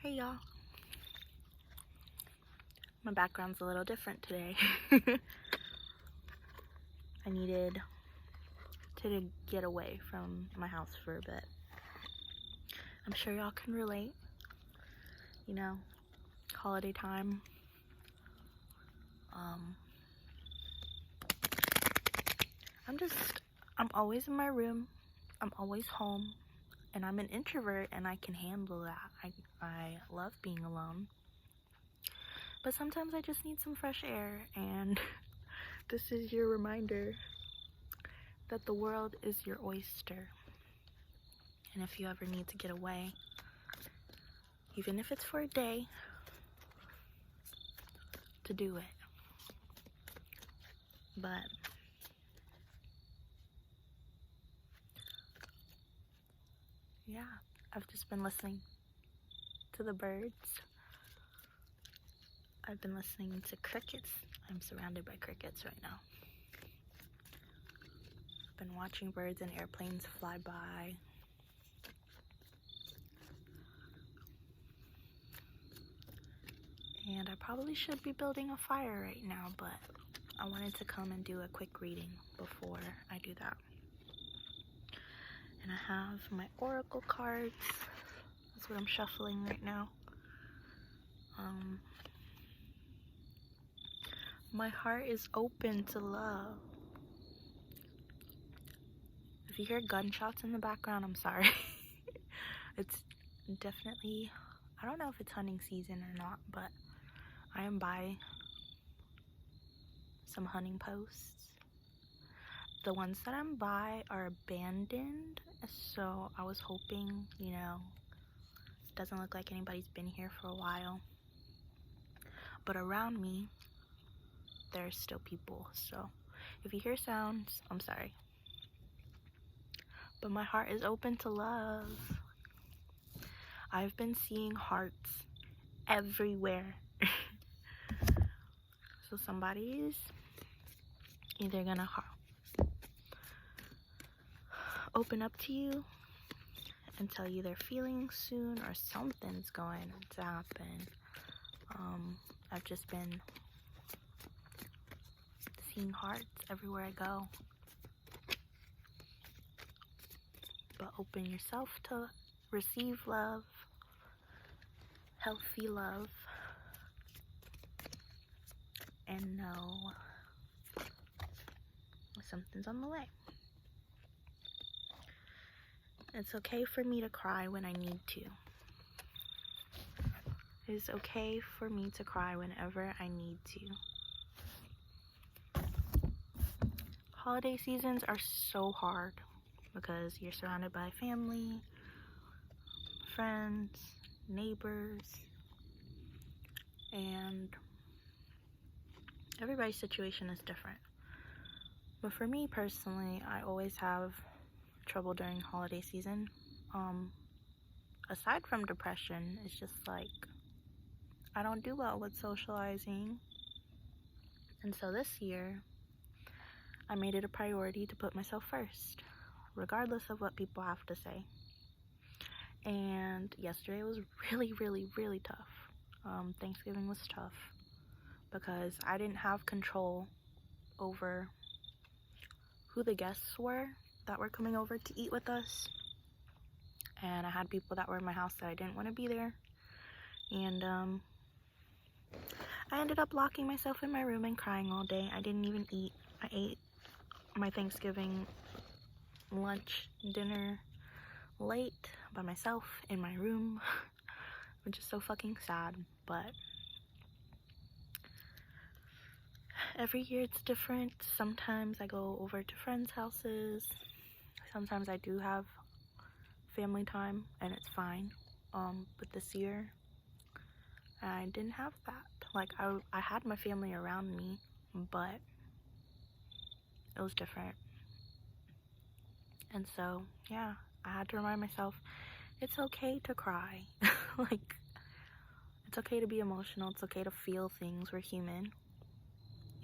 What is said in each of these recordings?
Hey y'all. My background's a little different today. I needed to get away from my house for a bit. I'm sure y'all can relate. You know, holiday time. I'm always in my room. I'm always home. And I'm an introvert and I can handle that. I love being alone. But sometimes I just need some fresh air, and this is your reminder that the world is your oyster. And if you ever need to get away, even if it's for a day, to do it. But yeah, I've just been listening to the birds. I've been listening to crickets. I'm surrounded by crickets right now. I've been watching birds and airplanes fly by. And I probably should be building a fire right now, but I wanted to come and do a quick reading before I do that. And I have my oracle cards. That's what I'm shuffling right now. My heart is open to love. If you hear gunshots in the background, I'm sorry. It's definitely, I don't know if it's hunting season or not, but I am by some hunting posts. The ones that I'm by are abandoned, so I was hoping, it doesn't look like anybody's been here for a while. But around me, there's still people, so if you hear sounds, I'm sorry. But my heart is open to love. I've been seeing hearts everywhere. So somebody's either gonna open up to you and tell you they're feeling soon, or something's going to happen. I've just been seeing hearts everywhere I go. But open yourself to receive love, healthy love, and know something's on the way. It's okay for me to cry when I need to. It's okay for me to cry whenever I need to. Holiday seasons are so hard because you're surrounded by family, friends, neighbors, and everybody's situation is different. But for me personally, I always have trouble during holiday season. Aside from depression, it's just like I don't do well with socializing. And so this year, I made it a priority to put myself first, regardless of what people have to say. And yesterday was really, really, really tough. Thanksgiving was tough because I didn't have control over who the guests were that were coming over to eat with us. And I had people that were in my house that I didn't want to be there. And I ended up locking myself in my room and crying all day. I didn't even eat. I ate my Thanksgiving lunch, dinner late by myself in my room, which is so fucking sad. But every year it's different. Sometimes I go over to friends' houses. Sometimes I do have family time and it's fine. But this year I didn't have that. Like I had my family around me, but it was different. And so, yeah, I had to remind myself, it's okay to cry. Like, it's okay to be emotional. It's okay to feel things. We're human.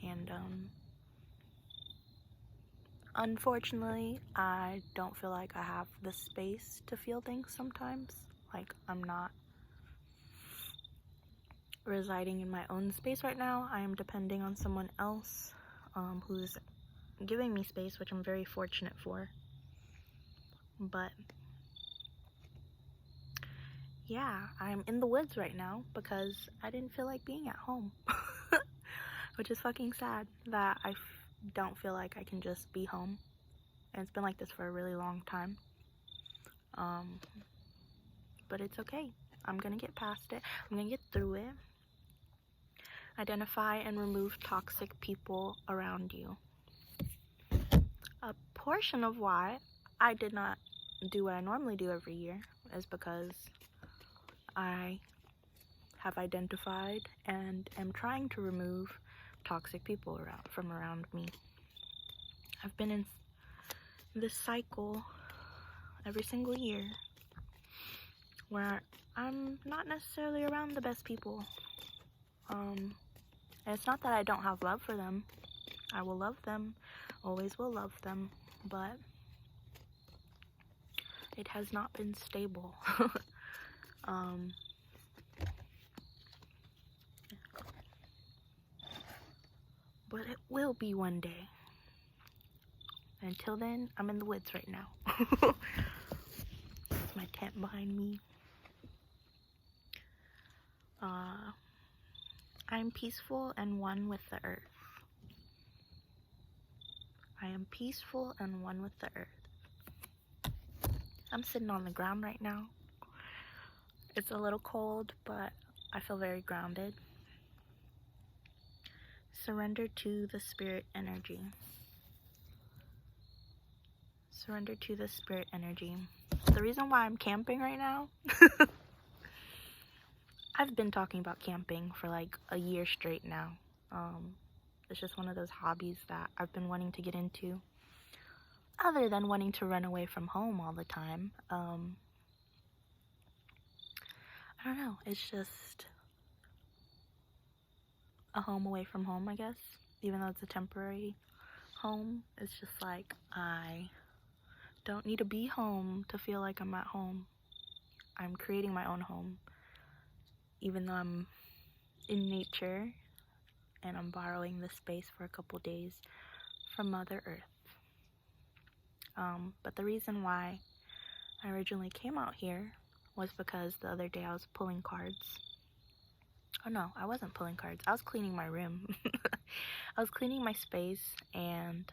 And, unfortunately, I don't feel like I have the space to feel things sometimes. Like, I'm not residing in my own space right now. I am depending on someone else who's giving me space, which I'm very fortunate for. But yeah, I'm in the woods right now because I didn't feel like being at home. Which is fucking sad that I don't feel like I can just be home. And it's been like this for a really long time. But it's okay. I'm gonna get past it. I'm gonna get through it. Identify and remove toxic people around you. A portion of why I did not do what I normally do every year is because I have identified and am trying to remove toxic people from around me. I've been in this cycle every single year where I'm not necessarily around the best people. And it's not that I don't have love for them. I will love them, always will love them, but it has not been stable. But it will be one day. Until then, I'm in the woods right now. That's my tent behind me. I'm peaceful and one with the earth. I am peaceful and one with the earth. I'm sitting on the ground right now. It's a little cold, but I feel very grounded. Surrender to the spirit energy. Surrender to the spirit energy. The reason why I'm camping right now, I've been talking about camping for like a year straight now. It's just one of those hobbies that I've been wanting to get into. Other than wanting to run away from home all the time. I don't know. It's just a home away from home, I guess. Even though it's a temporary home. It's just like I don't need to be home to feel like I'm at home. I'm creating my own home. Even though I'm in nature and I'm borrowing this space for a couple days from Mother Earth. But the reason why I originally came out here was because the other day I was pulling cards. Oh no, I wasn't pulling cards. I was cleaning my room. I was cleaning my space and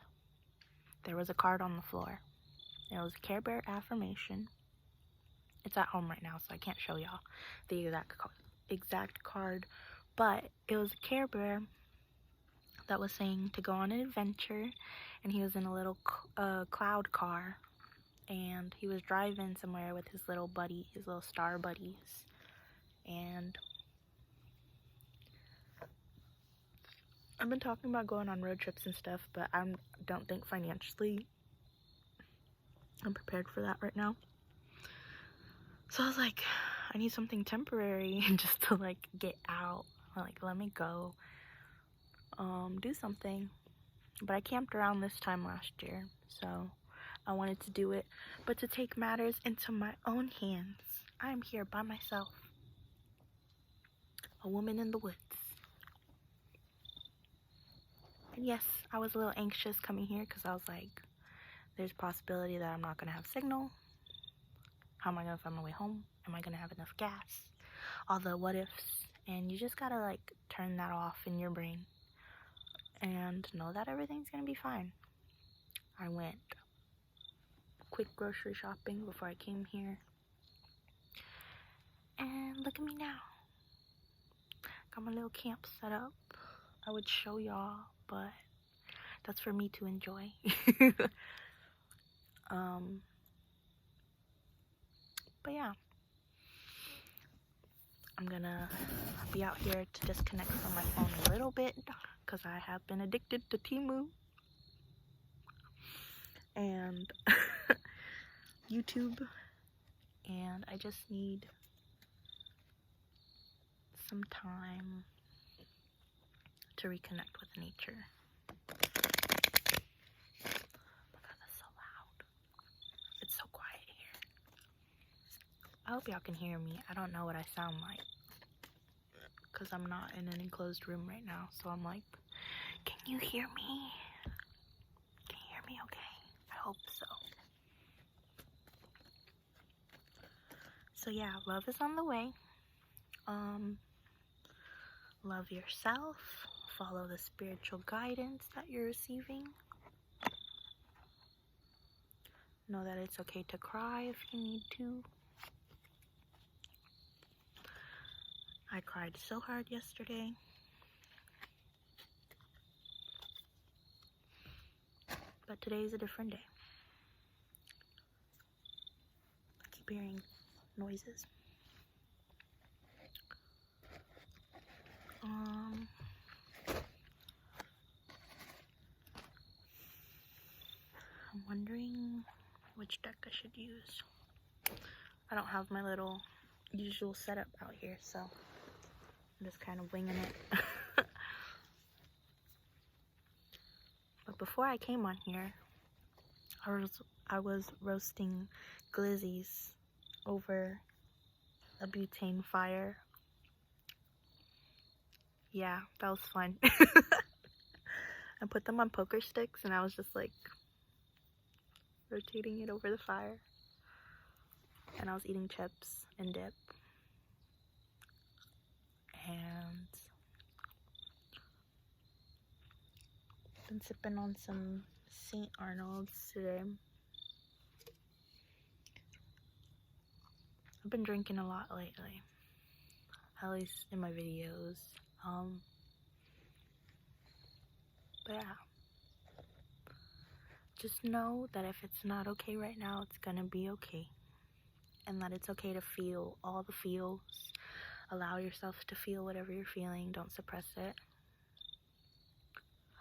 there was a card on the floor. It was a Care Bear affirmation. It's at home right now, so I can't show y'all the exact card. But it was a Care Bear that was saying to go on an adventure, and he was in a little cloud car, and he was driving somewhere with his little star buddies, and I've been talking about going on road trips and stuff, but I don't think financially I'm prepared for that right now. So I was like, I need something temporary just to like get out, like let me go, do something. But I camped around this time last year, so I wanted to do it, but to take matters into my own hands. I am here by myself, a woman in the woods. And yes, I was a little anxious coming here because I was like, there's a possibility that I'm not going to have signal. How am I going to find my way home? Am I going to have enough gas? All the what ifs. And you just got to like turn that off in your brain and know that everything's going to be fine. I went quick grocery shopping before I came here. And look at me now. Got my little camp set up. I would show y'all, but that's for me to enjoy. But yeah, I'm gonna be out here to disconnect from my phone a little bit because I have been addicted to Temu and YouTube, and I just need some time to reconnect with nature. Oh my god, that's so loud. It's so quiet here. I hope y'all can hear me. I don't know what I sound like because I'm not in an enclosed room right now. So I'm like, can you hear me? Can you hear me okay? I hope so. So yeah, love is on the way. Love yourself. Follow the spiritual guidance that you're receiving. Know that it's okay to cry if you need to. I cried so hard yesterday. But today's a different day. I keep hearing noises. I'm wondering which deck I should use. I don't have my little usual setup out here, so I'm just kind of winging it. But before I came on here, I was roasting glizzies over a butane fire. Yeah, that was fun. I put them on poker sticks and I was just like rotating it over the fire. And I was eating chips and dip. And been sipping on some St. Arnold's today. I've been drinking a lot lately, at least in my videos. But yeah, just know that if it's not okay right now, it's gonna be okay. And that it's okay to feel all the feels. Allow yourself to feel whatever you're feeling. Don't suppress it.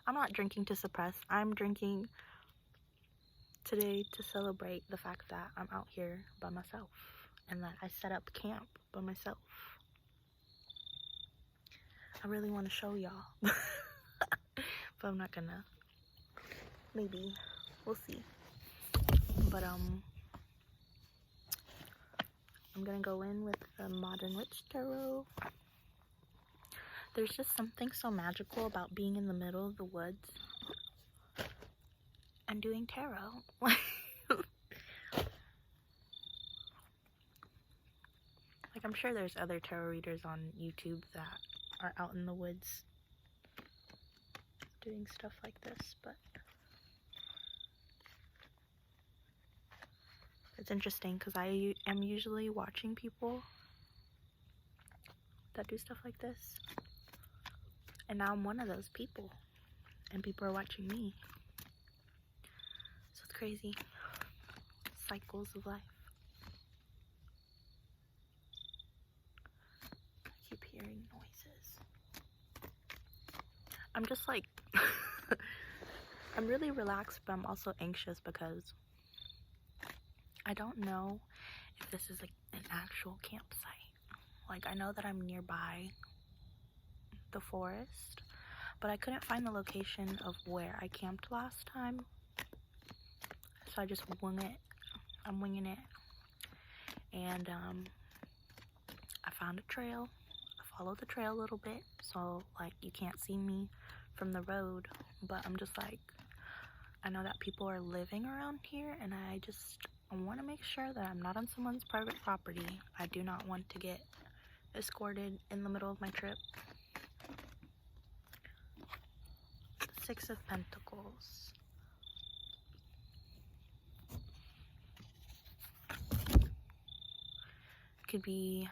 I'm not drinking to suppress. I'm drinking today to celebrate the fact that I'm out here by myself and that I set up camp by myself. I really want to show y'all, but I'm not gonna. Maybe. We'll see. But I'm gonna go in with the Modern Witch Tarot. There's just something so magical about being in the middle of the woods and doing tarot. Like I'm sure there's other tarot readers on YouTube that are out in the woods doing stuff like this, but it's interesting because I am usually watching people that do stuff like this, and now I'm one of those people, and people are watching me. So it's crazy. Cycles of life. I keep hearing noises. I'm just like I'm really relaxed, but I'm also anxious because I don't know if this is like an actual campsite. Like, I know that I'm nearby the forest, but I couldn't find the location of where I camped last time. So I just wing it. I'm winging it. And I found a trail. I followed the trail a little bit, so like you can't see me from the road, but I'm just like, I know that people are living around here, and I want to make sure that I'm not on someone's private property. I do not want to get escorted in the middle of my trip. Six of Pentacles. Could be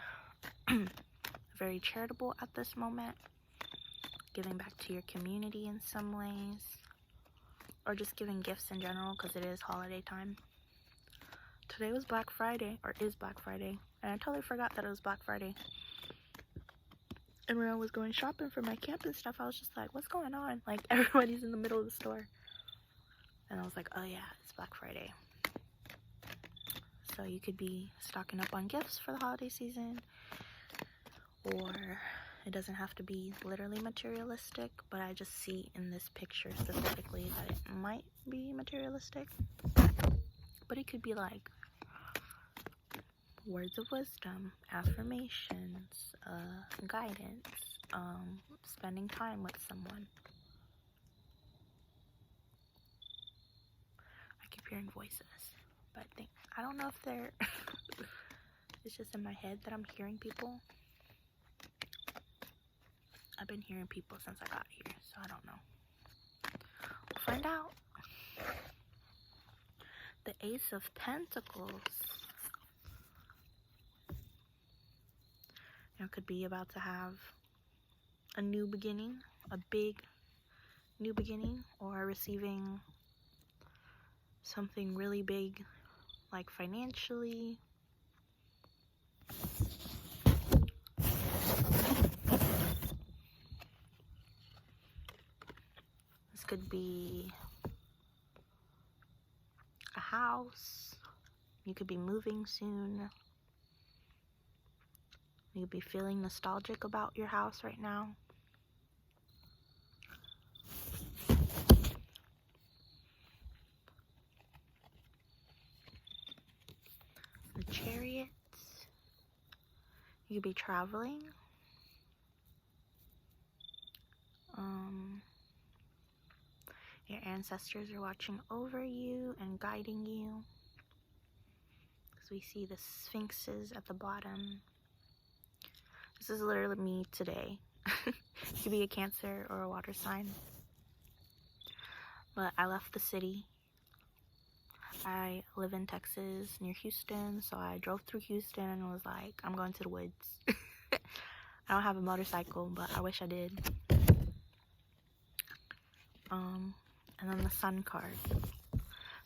very charitable at this moment, giving back to your community in some ways, or just giving gifts in general because it is holiday time. Today was Black Friday, or is Black Friday, and I totally forgot that it was Black Friday. And when I was going shopping for my camp and stuff, I was just like, what's going on? Like, everybody's in the middle of the store. And I was like, oh yeah, it's Black Friday. So you could be stocking up on gifts for the holiday season, or it doesn't have to be literally materialistic, but I just see in this picture specifically that it might be materialistic. But it could be like words of wisdom, affirmations, guidance, spending time with someone. I keep hearing voices, but I don't know if they're it's just in my head that I'm hearing people. I've been hearing people since I got here, so I don't know. We'll find out. The Ace of Pentacles. Could be about to have a new beginning, a big new beginning, or receiving something really big, like financially. This could be a house. You could be moving soon. You could be feeling nostalgic about your house right now. The Chariot. You could be traveling. Your ancestors are watching over you and guiding you. Because we see the sphinxes at the bottom. This is literally me today. You could be a Cancer or a water sign. But I left the city. I live in Texas near Houston, so I drove through Houston and was like, I'm going to the woods. I don't have a motorcycle, but I wish I did. And then the Sun card.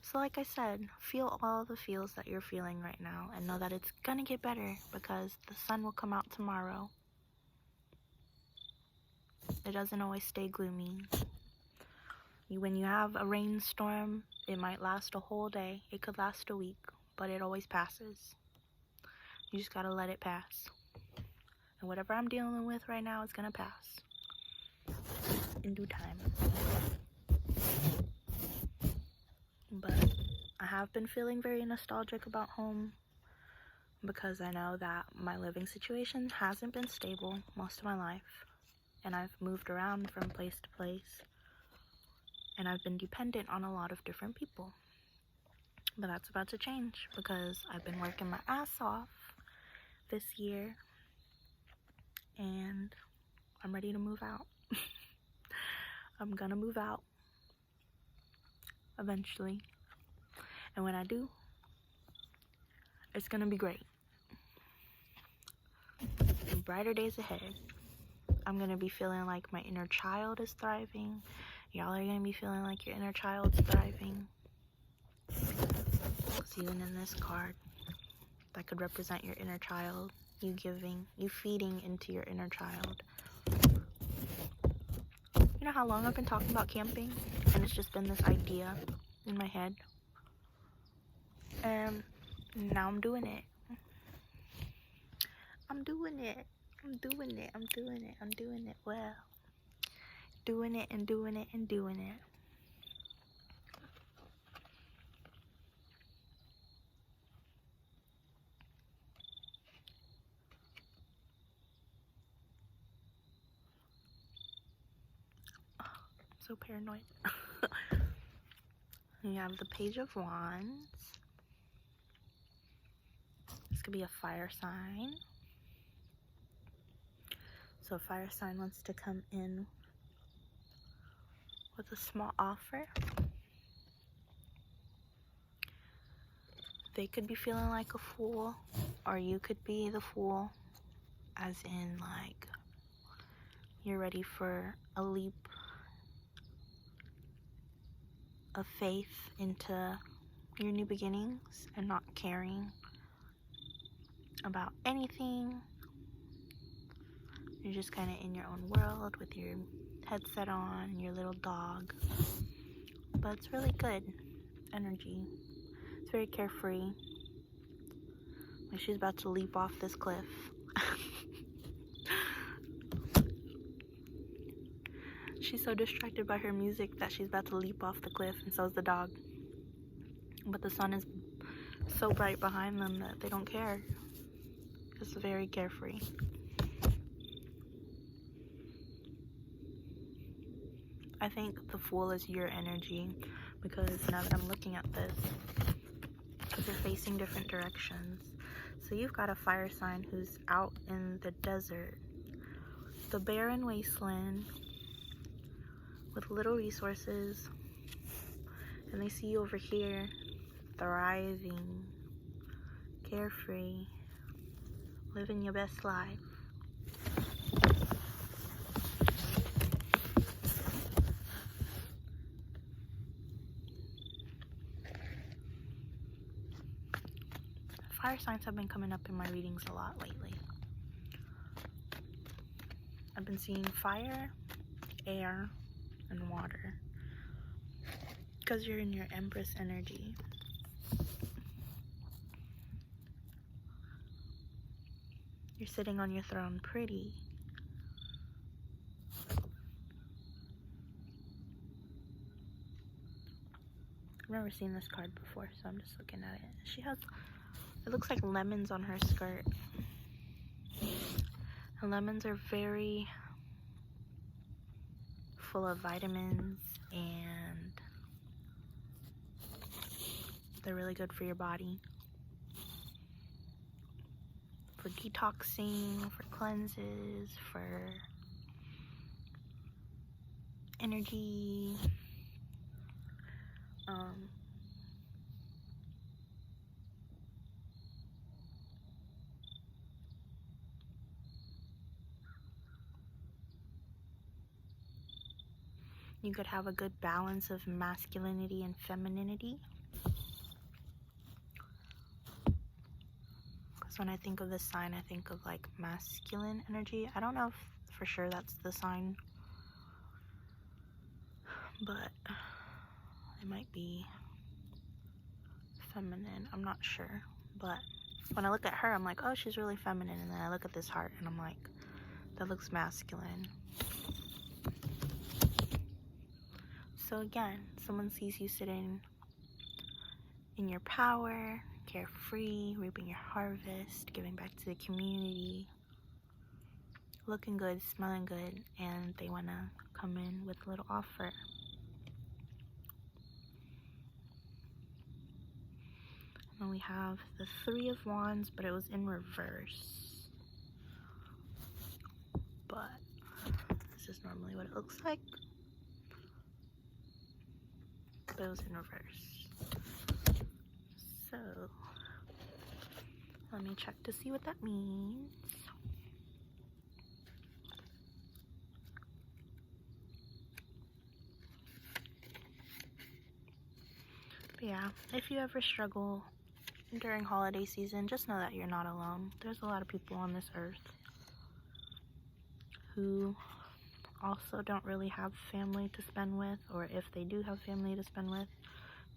So like I said, feel all the feels that you're feeling right now and know that it's gonna get better because the sun will come out tomorrow. It doesn't always stay gloomy. When you have a rainstorm, it might last a whole day. It could last a week, but it always passes. You just gotta let it pass. And whatever I'm dealing with right now is gonna pass in due time. But I have been feeling very nostalgic about home because I know that my living situation hasn't been stable most of my life. And I've moved around from place to place. And I've been dependent on a lot of different people. But that's about to change because I've been working my ass off this year. And I'm ready to move out. I'm gonna move out eventually. And when I do, it's gonna be great. And brighter days ahead. I'm gonna be feeling like my inner child is thriving. Y'all are gonna be feeling like your inner child's thriving. Because even in this card, that could represent your inner child. You feeding into your inner child. You know how long I've been talking about camping? And it's just been this idea in my head. And now I'm doing it. I'm doing it. I'm doing it. I'm doing it. I'm doing it well. Doing it and doing it and doing it. Oh, I'm so paranoid. You have the Page of Wands. This could be a fire sign. So a fire sign wants to come in with a small offer. They could be feeling like a fool, or you could be the fool, as in like you're ready for a leap of faith into your new beginnings and not caring about anything. You're just kind of in your own world with your headset on, your little dog. But it's really good energy. It's very carefree. Like she's about to leap off this cliff. She's so distracted by her music that she's about to leap off the cliff, and so is the dog. But the sun is so bright behind them that they don't care. Just very carefree. I think the Fool is your energy, because now that I'm looking at this, they're facing different directions. So you've got a fire sign who's out in the desert, the barren wasteland, with little resources, and they see you over here, thriving, carefree, living your best life. Fire signs have been coming up in my readings a lot lately. I've been seeing fire, air, and water, because you're in your Empress energy. You're sitting on your throne pretty. I've never seen this card before, so I'm just looking at it. She has, it looks like lemons on her skirt. And lemons are very full of vitamins, and they're really good for your body. For detoxing, for cleanses, for energy. You could have a good balance of masculinity and femininity. Because when I think of this sign, I think of like masculine energy. I don't know if for sure that's the sign, but it might be feminine. I'm not sure. But when I look at her, I'm like, oh, she's really feminine. And then I look at this heart and I'm like, that looks masculine. So again, someone sees you sitting in your power, carefree, reaping your harvest, giving back to the community, looking good, smelling good, and they want to come in with a little offer. And we have the Three of Wands, but it was in reverse. But this is normally what it looks like. But it was in reverse. So let me check to see what that means. But yeah, if you ever struggle during holiday season, just know that you're not alone. There's a lot of people on this earth who also don't really have family to spend with, or if they do have family to spend with,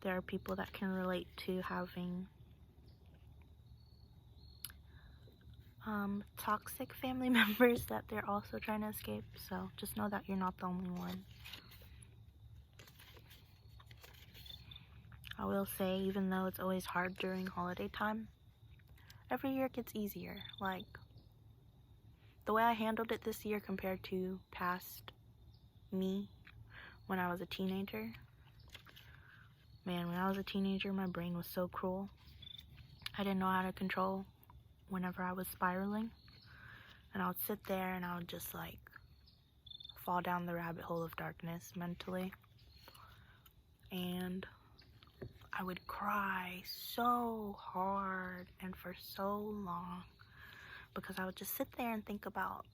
there are people that can relate to having toxic family members that they're also trying to escape. So just know that you're not the only one. I will say, even though it's always hard during holiday time, every year it gets easier. Like, the way I handled it this year compared to past me when I was a teenager. Man, when I was a teenager, my brain was so cruel. I didn't know how to control whenever I was spiraling. And I would sit there and I would just like fall down the rabbit hole of darkness mentally. And I would cry so hard and for so long because I would just sit there and think about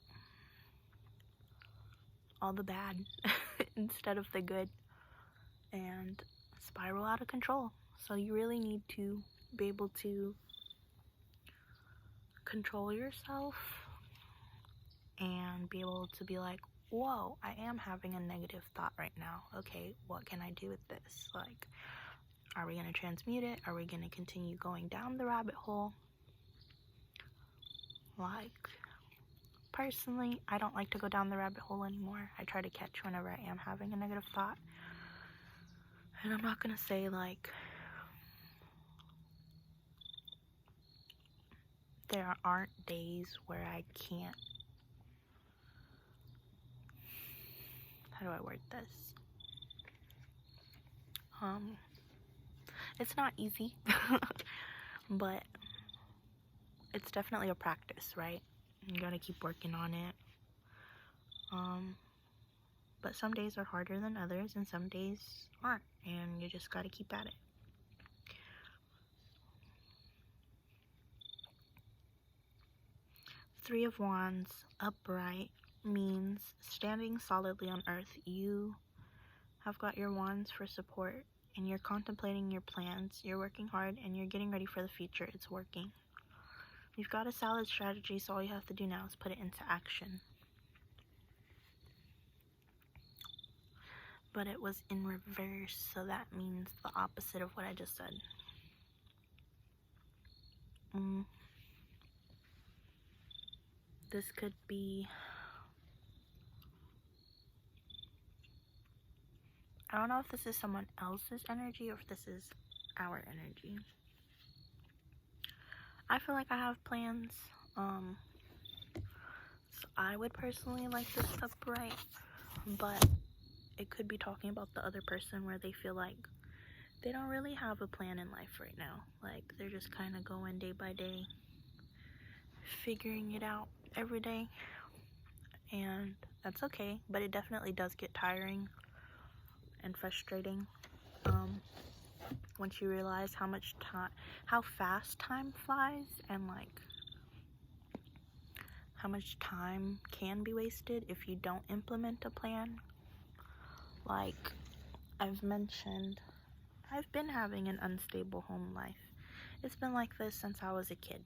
all the bad instead of the good and spiral out of control. So you really need to be able to control yourself and be able to be like, whoa, I am having a negative thought right now. Okay, what can I do with this? Like, are we going to transmute it? Are we going to continue going down the rabbit hole? Like, personally, I don't like to go down the rabbit hole anymore. I try to catch whenever I am having a negative thought. And I'm not going to say, like, there aren't days where I can't, how do I word this? It's not easy, but it's definitely a practice, right? You gotta keep working on it. But some days are harder than others, and some days aren't, and you just gotta keep at it. Three of Wands, upright, means standing solidly on earth. You have got your wands for support, and you're contemplating your plans. You're working hard, and you're getting ready for the future. It's working. You've got a solid strategy, so all you have to do now is put it into action. But it was in reverse, so that means the opposite of what I just said. This could be, I don't know if this is someone else's energy or if this is our energy. I feel like I have plans. So I would personally like this upright, but it could be talking about the other person where they feel like they don't really have a plan in life right now. Like, they're just kind of going day by day, figuring it out every day, and that's okay, but it definitely does get tiring and frustrating once you realize how fast time flies, and like how much time can be wasted if you don't implement a plan. Like I've mentioned, I've been having an unstable home life. It's been like this since I was a kid.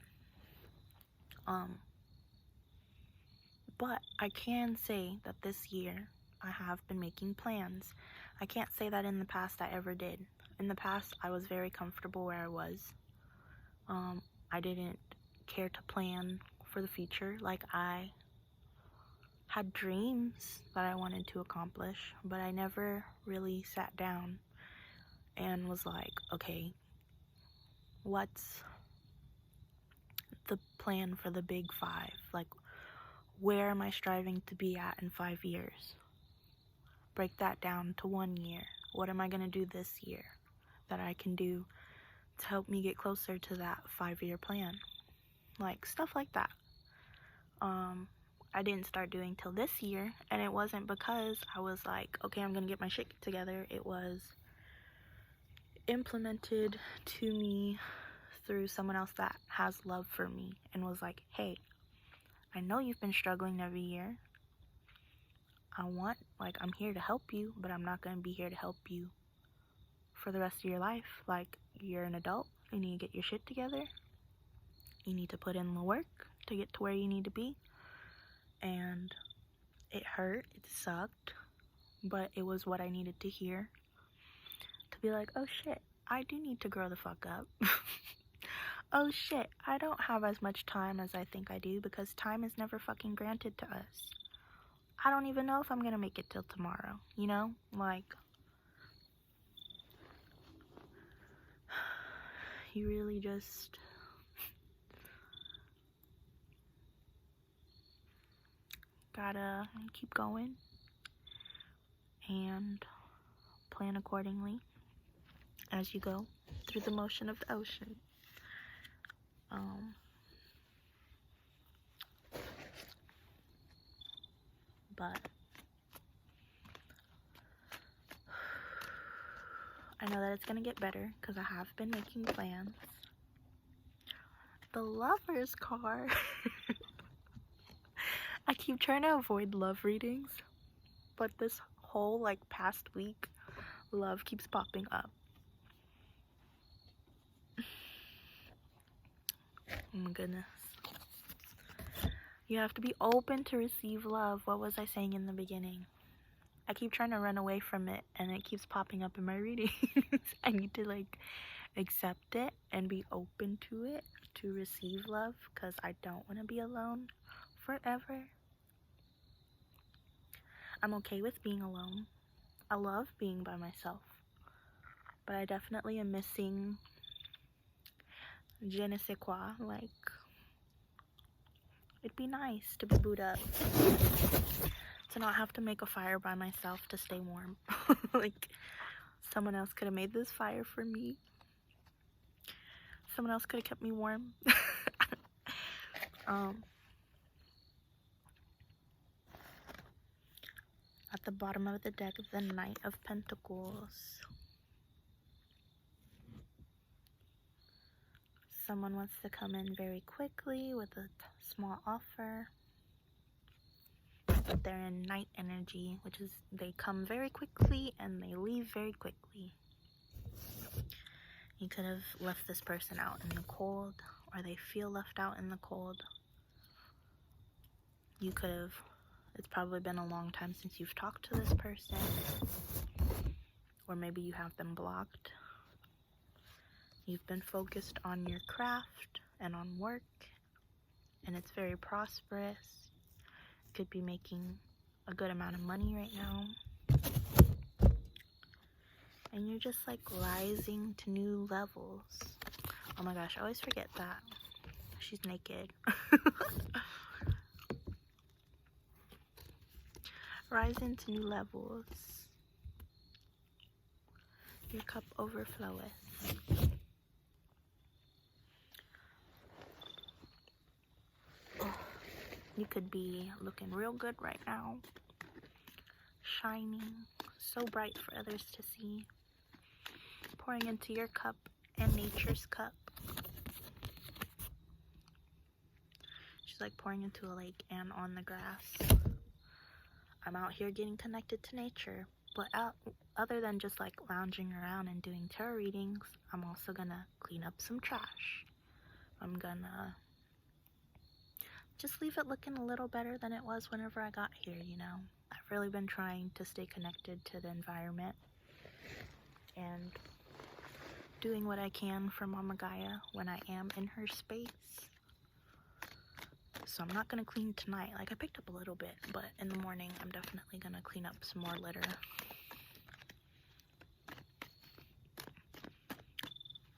But I can say that this year I have been making plans. I can't say that in the past I ever did. In the past, I was very comfortable where I was. I didn't care to plan for the future. Like, I had dreams that I wanted to accomplish, but I never really sat down and was like, okay, what's the plan for the big 5? Like, where am I striving to be at in 5 years? Break that down to 1 year. What am I going to do this year that I can do to help me get closer to that 5-year plan? Like, stuff like that. I didn't start doing till this year, and it wasn't because I was like, okay, I'm going to get my shit together. It was implemented to me through someone else that has love for me and was like, hey, I know you've been struggling every year. I'm here to help you, but I'm not going to be here to help you for the rest of your life. Like, you're an adult. You need to get your shit together. You need to put in the work to get to where you need to be. And it hurt. It sucked. But it was what I needed to hear. To be like, oh shit, I do need to grow the fuck up. Oh shit, I don't have as much time as I think I do, because time is never fucking granted to us. I don't even know if I'm gonna make it till tomorrow, you know? Like, you really just gotta keep going and plan accordingly as you go through the motion of the ocean. But I know that it's gonna get better because I have been making plans. The Lover's card. I keep trying to avoid love readings, but this whole past week, love keeps popping up. Oh my goodness. You have to be open to receive love. What was I saying in the beginning? I keep trying to run away from it, and it keeps popping up in my readings. I need to accept it and be open to it to receive love, because I don't want to be alone forever. I'm okay with being alone. I love being by myself, but I definitely am missing je ne sais quoi, It'd be nice to be booed up. To not have to make a fire by myself to stay warm. Like, someone else could have made this fire for me. Someone else could have kept me warm. At the bottom of the deck, the Knight of Pentacles. Someone wants to come in very quickly with a small offer. But they're in Knight energy, which is they come very quickly and they leave very quickly. You could have left this person out in the cold, or they feel left out in the cold. You could have, it's probably been a long time since you've talked to this person, or maybe you have them blocked. You've been focused on your craft and on work, and it's very prosperous. You could be making a good amount of money right now. And you're just like rising to new levels. Oh my gosh, I always forget that. She's naked. Rising to new levels. Your cup overfloweth. You could be looking real good right now. Shining. So bright for others to see. Pouring into your cup and nature's cup. She's like pouring into a lake and on the grass. I'm out here getting connected to nature. But other than just like lounging around and doing tarot readings, I'm also gonna clean up some trash. I'm gonna just leave it looking a little better than it was whenever I got here, you know. I've really been trying to stay connected to the environment and doing what I can for Mama Gaia when I am in her space. So I'm not going to clean tonight. Like, I picked up a little bit, but in the morning I'm definitely going to clean up some more litter.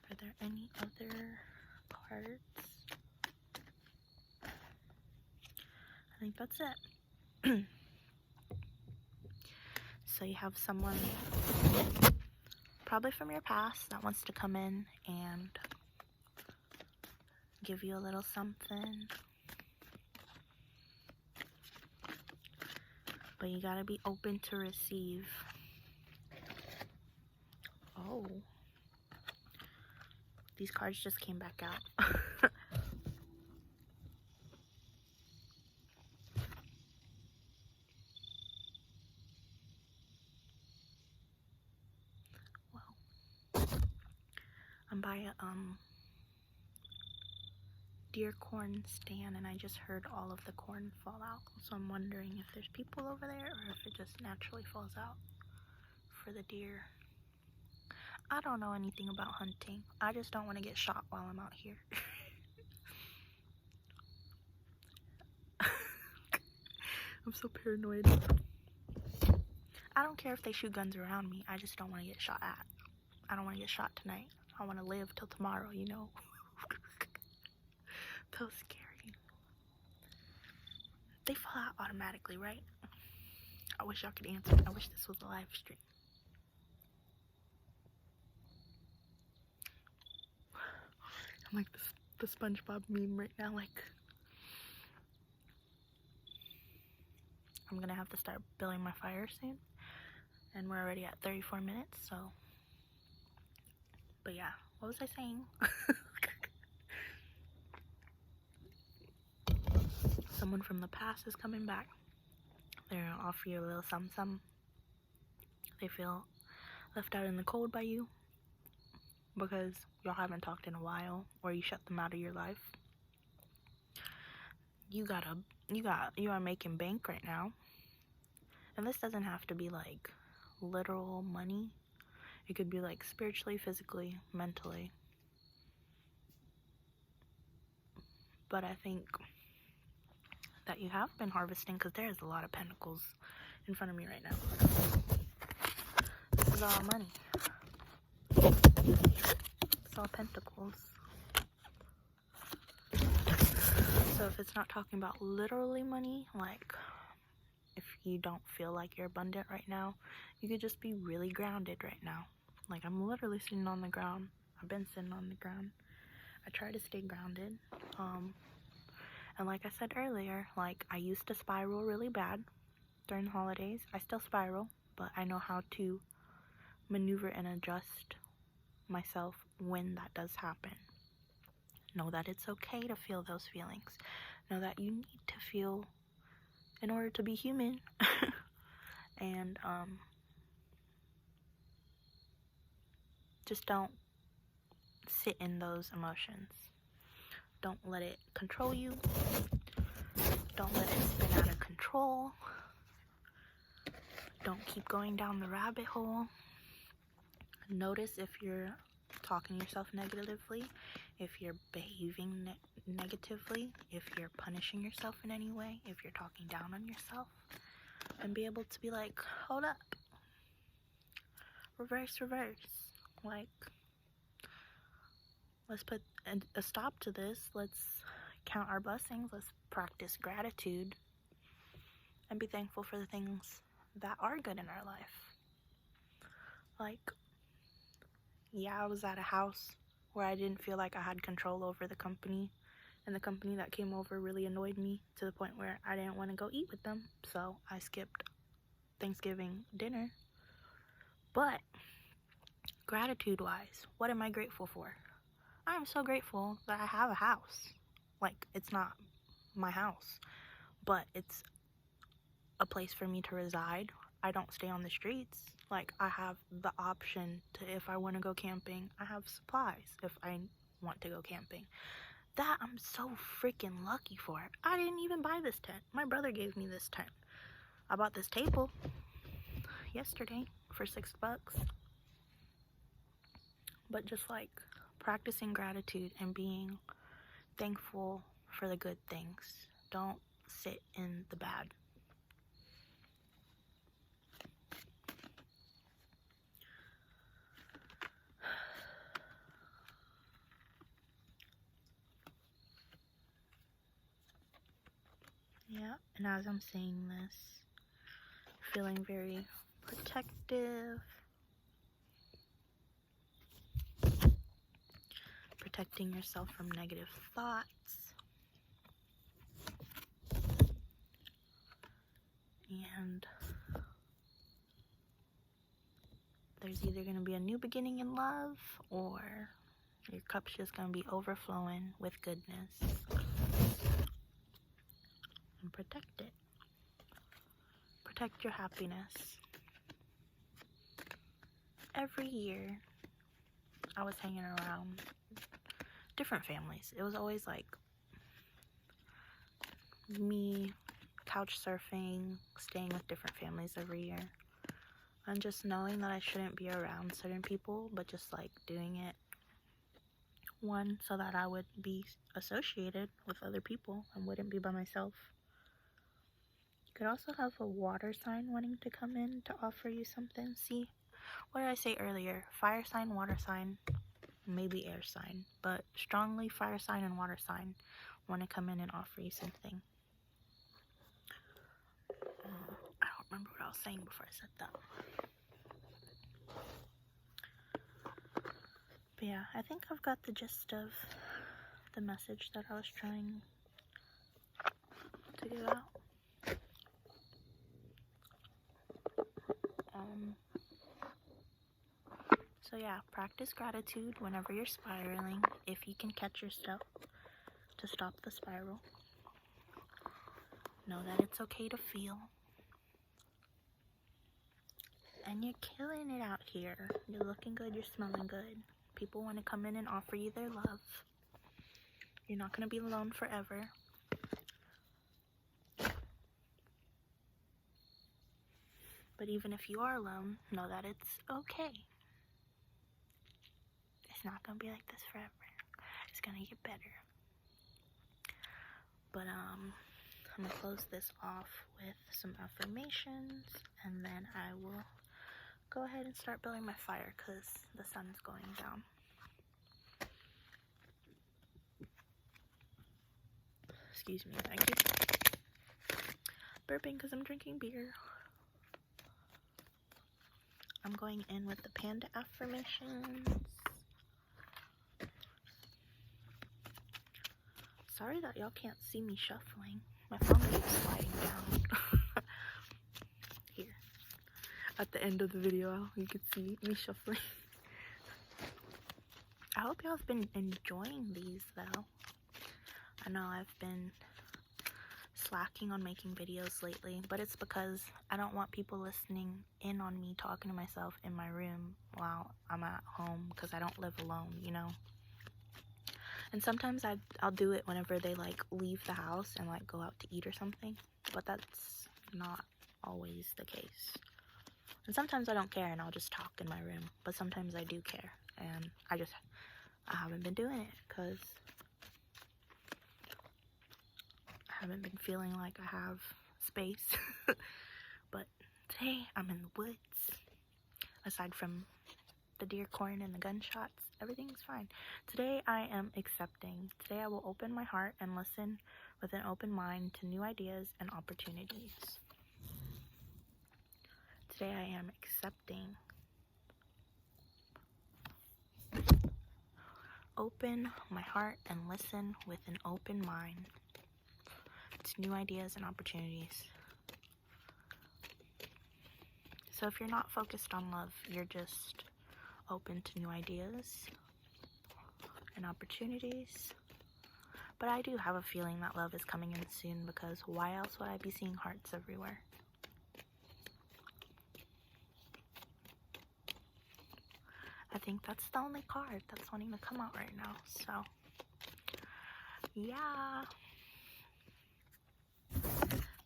Are there any other cards? I think that's it. So you have someone probably from your past that wants to come in and give you a little something. But you gotta be open to receive. Oh. These cards just came back out. I'm by a deer corn stand, and I just heard all of the corn fall out. So I'm wondering if there's people over there or if it just naturally falls out for the deer. I don't know anything about hunting. I just don't want to get shot while I'm out here. I'm so paranoid. I don't care if they shoot guns around me. I just don't want to get shot at. I don't want to get shot tonight. I want to live till tomorrow, you know. So scary. They fall out automatically, right? I wish y'all could answer. I wish this was a live stream. I'm like the SpongeBob meme right now, like I'm gonna have to start building my fire soon. And we're already at 34 minutes, so. But yeah, what was I saying? Someone from the past is coming back. They're gonna offer you a little something. They feel left out in the cold by you because y'all haven't talked in a while, or you shut them out of your life. You are making bank right now. And this doesn't have to be like literal money. It could be like spiritually, physically, mentally. But I think that you have been harvesting, because there is a lot of pentacles in front of me right now. This is all money. It's all pentacles. So if it's not talking about literally money, like if you don't feel like you're abundant right now, you could just be really grounded right now. Like, I'm literally sitting on the ground. I've been sitting on the ground. I try to stay grounded. And like I said earlier, like, I used to spiral really bad during the holidays. I still spiral, but I know how to maneuver and adjust myself when that does happen. Know that it's okay to feel those feelings. Know that you need to feel in order to be human. And just don't sit in those emotions. Don't let it control you. Don't let it spin out of control. Don't keep going down the rabbit hole. Notice if you're talking to yourself negatively, if you're behaving negatively, if you're punishing yourself in any way, if you're talking down on yourself, and be able to be like, hold up, reverse, like, let's put a stop to this. Let's count our blessings. Let's practice gratitude and be thankful for the things that are good in our life. Like, yeah, I was at a house where I didn't feel like I had control over the company, and the company that came over really annoyed me to the point where I didn't want to go eat with them, so I skipped Thanksgiving dinner. But gratitude-wise, what am I grateful for? I am so grateful that I have a house. Like, it's not my house, but it's a place for me to reside. I don't stay on the streets. Like, I have the option to, if I want to go camping, I have supplies if I want to go camping. That I'm so freaking lucky for. I didn't even buy this tent. My brother gave me this tent. I bought this table yesterday for $6. But just like practicing gratitude and being thankful for the good things. Don't sit in the bad. Yeah, and as I'm saying this, feeling very protective, protecting yourself from negative thoughts, and there's either going to be a new beginning in love, or your cup's just going to be overflowing with goodness. And protect it. Protect your happiness. Every year, I was hanging around different families. It was always like me couch surfing, staying with different families every year, and just knowing that I shouldn't be around certain people, but just like doing it, one, so that I would be associated with other people and wouldn't be by myself. You could also have a water sign wanting to come in to offer you something. See, what did I say earlier? Fire sign, water sign, maybe air sign, but strongly fire sign and water sign want to come in and offer you something. I don't remember what I was saying before I said that. But yeah, I think I've got the gist of the message that I was trying to get out. So yeah, practice gratitude whenever you're spiraling, if you can catch yourself, to stop the spiral. Know that it's okay to feel. And you're killing it out here. You're looking good, you're smelling good. People want to come in and offer you their love. You're not going to be alone forever. But even if you are alone, know that it's okay. It's not going to be like this forever. It's going to get better. But I'm going to close this off with some affirmations, and then I will go ahead and start building my fire because the sun's going down. Excuse me. I keep burping because I'm drinking beer. I'm going in with the panda affirmations. Sorry that y'all can't see me shuffling. My phone keeps sliding down. Here. At the end of the video, you can see me shuffling. I hope y'all have been enjoying these though. I know I've been slacking on making videos lately, but it's because I don't want people listening in on me talking to myself in my room while I'm at home, because I don't live alone, you know. And sometimes I'll do it whenever they like leave the house and like go out to eat or something, but that's not always the case. And sometimes I don't care and I'll just talk in my room, but sometimes I do care, and I haven't been doing it because I haven't been feeling like I have space. But today I'm in the woods. Aside from the deer corn and the gunshots, everything's fine. Today I am accepting. Today I will open my heart and listen with an open mind to new ideas and opportunities. Today I am accepting. Open my heart and listen with an open mind to new ideas and opportunities. So if you're not focused on love, you're just open to new ideas and opportunities. But I do have a feeling that love is coming in soon, because why else would I be seeing hearts everywhere? I think that's the only card that's wanting to come out right now. So, yeah.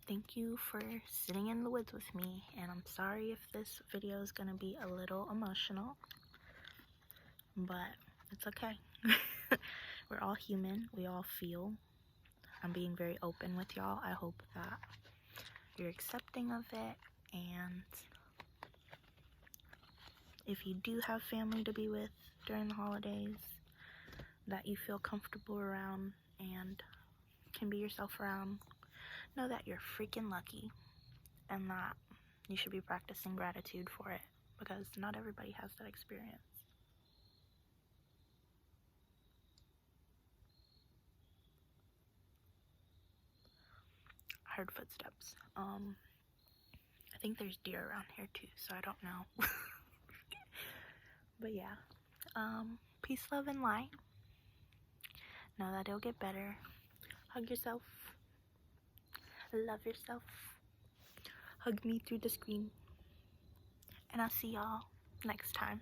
Thank you for sitting in the woods with me. And I'm sorry if this video is going to be a little emotional, but it's okay. We're all human. We all feel. I'm being very open with y'all. I hope that you're accepting of it. And if you do have family to be with during the holidays that you feel comfortable around and can be yourself around, know that you're freaking lucky, and that you should be practicing gratitude for it, because not everybody has that experience. I heard footsteps. I think there's deer around here too, so I don't know. But yeah, peace, love, and light. Know that it'll get better. Hug yourself. Love yourself. Hug me through the screen. And I'll see y'all next time.